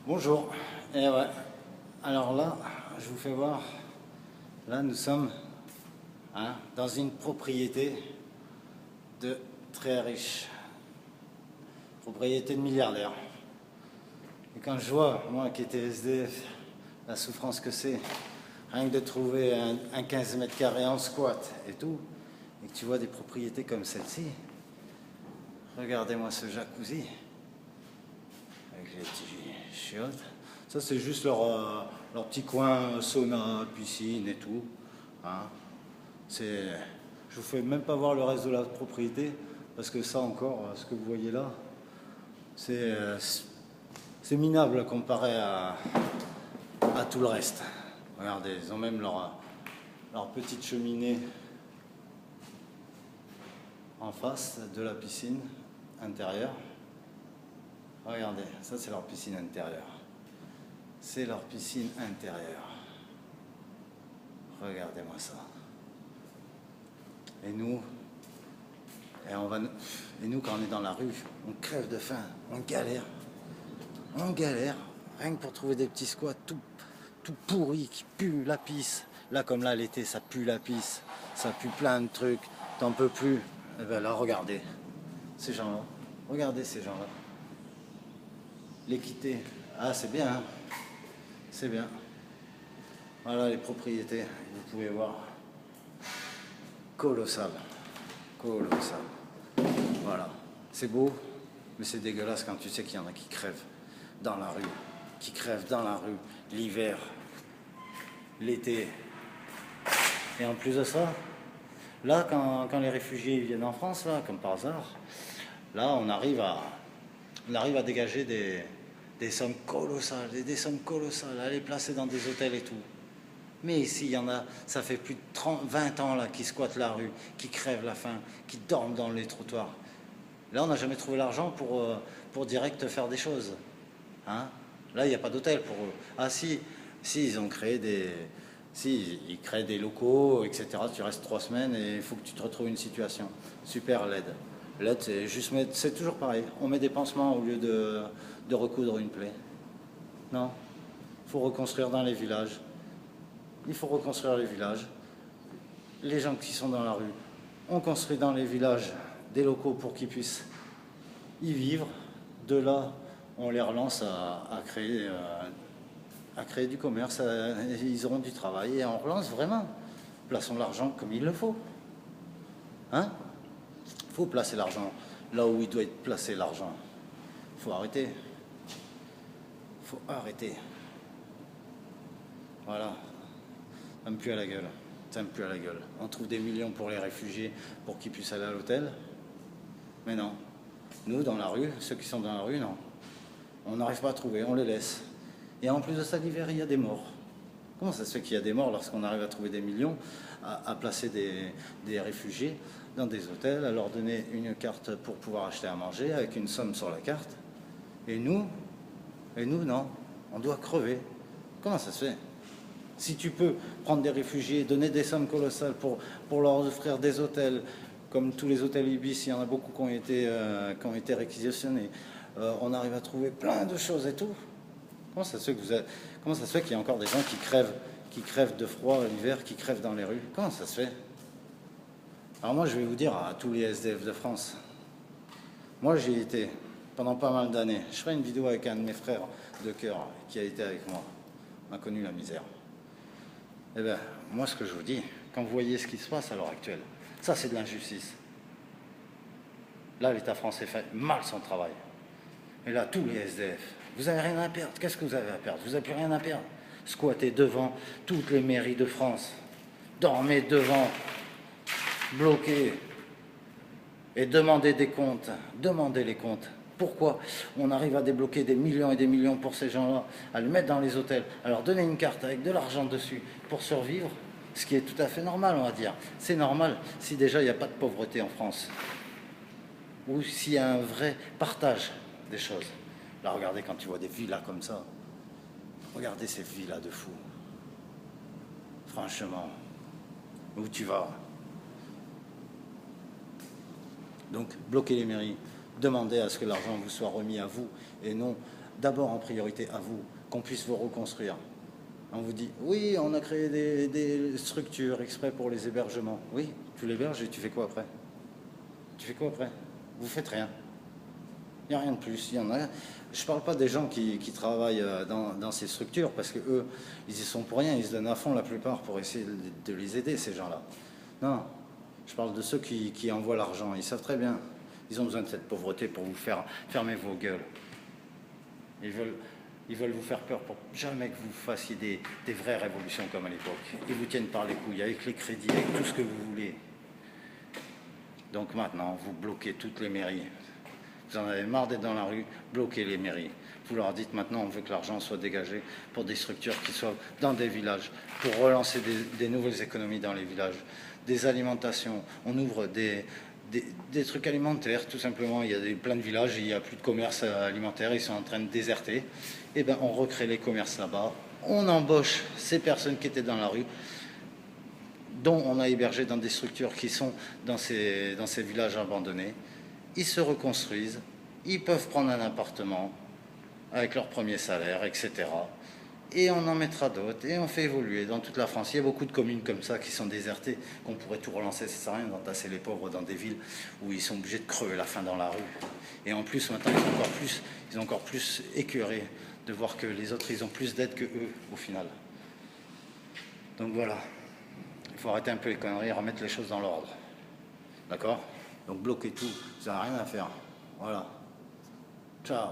Bonjour. Et ouais. Alors là, je vous fais voir. Là, nous sommes dans une propriété de très riches. Propriété de milliardaires. Et quand je vois, moi qui étais SDF, la souffrance que c'est, rien que de trouver un 15 mètres carrés en squat et tout, et que tu vois des propriétés comme celle-ci, regardez-moi ce jacuzzi, avec les petits chiottes. Ça, c'est juste leur petit coin sauna, piscine et tout. Hein. Je vous fais même pas voir le reste de la propriété, parce que ça encore, ce que vous voyez là, c'est minable comparé à tout le reste. Regardez, ils ont même leur petite cheminée en face de la piscine intérieure. Regardez, ça c'est leur piscine intérieure. C'est leur piscine intérieure. Regardez-moi ça. Et nous, quand on est dans la rue, on crève de faim, on galère. On galère, rien que pour trouver des petits squats tout pourris qui puent la pisse. Là, comme là, l'été, ça pue la pisse. Ça pue plein de trucs. T'en peux plus. Et bien là, regardez ces gens-là. Regardez ces gens-là. L'équité. Ah, c'est bien, hein. C'est bien. Voilà les propriétés, vous pouvez voir. Colossal. Colossal. Voilà. C'est beau, mais c'est dégueulasse quand tu sais qu'il y en a qui crèvent dans la rue. Qui crèvent dans la rue l'hiver, l'été. Et en plus de ça, là, quand les réfugiés viennent en France, là, comme par hasard, là, on arrive à dégager des sommes colossales, des sommes colossales, à les placer dans des hôtels et tout. Mais ici, il y en a, ça fait plus de 20 ans là, qui squattent la rue, qui crèvent la faim, qui dorment dans les trottoirs. Là, on n'a jamais trouvé l'argent pour direct faire des choses. Hein? Là, il n'y a pas d'hôtel pour eux. Ah si, ils ont créé ils créent des locaux, etc. Tu restes 3 semaines et il faut que tu te retrouves une situation. Super l'aide. L'aide, c'est toujours pareil. On met des pansements au lieu de recoudre une plaie. Non. Il faut reconstruire dans les villages. Il faut reconstruire les villages. Les gens qui sont dans la rue, on construit dans les villages des locaux pour qu'ils puissent y vivre. De là, on les relance à créer du commerce, ils auront du travail et on relance vraiment. Plaçons l'argent comme il le faut. Hein? Il faut placer l'argent là où il doit être placé l'argent. Il faut arrêter. Il faut arrêter. Voilà. Ça me pue à la gueule. Ça me pue à la gueule. On trouve des millions pour les réfugiés pour qu'ils puissent aller à l'hôtel. Mais non. Nous, dans la rue, ceux qui sont dans la rue, non. On n'arrive pas à trouver, on les laisse. Et en plus de ça, l'hiver, il y a des morts. Comment ça se fait qu'il y a des morts lorsqu'on arrive à trouver des millions, à placer des réfugiés dans des hôtels, à leur donner une carte pour pouvoir acheter à manger, avec une somme sur la carte. Et nous, non. On doit crever. Comment ça se fait? Si tu peux prendre des réfugiés, donner des sommes colossales pour leur offrir des hôtels, comme tous les hôtels Ibis, il y en a beaucoup qui ont été réquisitionnés. On arrive à trouver plein de choses et tout. Comment ça se fait qu'il y a encore des gens qui crèvent de froid l'hiver, qui crèvent dans les rues? Comment ça se fait? Alors moi, je vais vous dire à tous les SDF de France, moi j'y ai été pendant pas mal d'années. Je ferai une vidéo avec un de mes frères de cœur qui a été avec moi, a connu la misère. Eh bien, moi ce que je vous dis, quand vous voyez ce qui se passe à l'heure actuelle, ça c'est de l'injustice. Là, l'État français fait mal son travail. Et là, tous les SDF, vous n'avez rien à perdre. Qu'est-ce que vous avez à perdre? Vous n'avez plus rien à perdre. Squattez devant toutes les mairies de France. Dormez devant, bloquez. Et demandez des comptes. Demandez les comptes. Pourquoi on arrive à débloquer des millions et des millions pour ces gens-là, à les mettre dans les hôtels, à leur donner une carte avec de l'argent dessus pour survivre, ce qui est tout à fait normal, on va dire. C'est normal si déjà il n'y a pas de pauvreté en France. Ou s'il y a un vrai partage des choses. Là, regardez quand tu vois des villas comme ça. Regardez ces villas de fous. Franchement, où tu vas? Donc, bloquez les mairies. Demandez à ce que l'argent vous soit remis à vous et non d'abord en priorité à vous, qu'on puisse vous reconstruire. On vous dit, oui, on a créé des structures exprès pour les hébergements. Oui, tu l'héberges et tu fais quoi après? Tu fais quoi après? Vous faites rien. Il n'y a rien de plus. Il y en a. Je ne parle pas des gens qui travaillent dans ces structures, parce que eux, ils y sont pour rien, ils se donnent à fond la plupart pour essayer de les aider, ces gens-là. Non, je parle de ceux qui envoient l'argent. Ils savent très bien. Ils ont besoin de cette pauvreté pour vous faire fermer vos gueules. Ils veulent vous faire peur pour jamais que vous fassiez des vraies révolutions comme à l'époque. Ils vous tiennent par les couilles, avec les crédits, avec tout ce que vous voulez. Donc maintenant, vous bloquez toutes les mairies. Vous en avez marre d'être dans la rue, bloquez les mairies. Vous leur dites maintenant, on veut que l'argent soit dégagé pour des structures qui soient dans des villages, pour relancer des nouvelles économies dans les villages, des alimentations. On ouvre des trucs alimentaires, tout simplement. Il y a plein de villages, il n'y a plus de commerce alimentaire, ils sont en train de déserter. Et bien, on recrée les commerces là-bas. On embauche ces personnes qui étaient dans la rue, dont on a hébergé dans des structures qui sont dans ces villages abandonnés. Ils se reconstruisent, ils peuvent prendre un appartement avec leur premier salaire, etc. Et on en mettra d'autres, et on fait évoluer dans toute la France. Il y a beaucoup de communes comme ça qui sont désertées, qu'on pourrait tout relancer, ça sert à rien d'entasser les pauvres dans des villes où ils sont obligés de crever la faim dans la rue. Et en plus, maintenant, ils sont encore plus écœurés de voir que les autres, ils ont plus d'aide que eux, au final. Donc voilà, il faut arrêter un peu les conneries et remettre les choses dans l'ordre. D'accord? Donc bloquez tout, ça n'a rien à faire. Voilà. Ciao.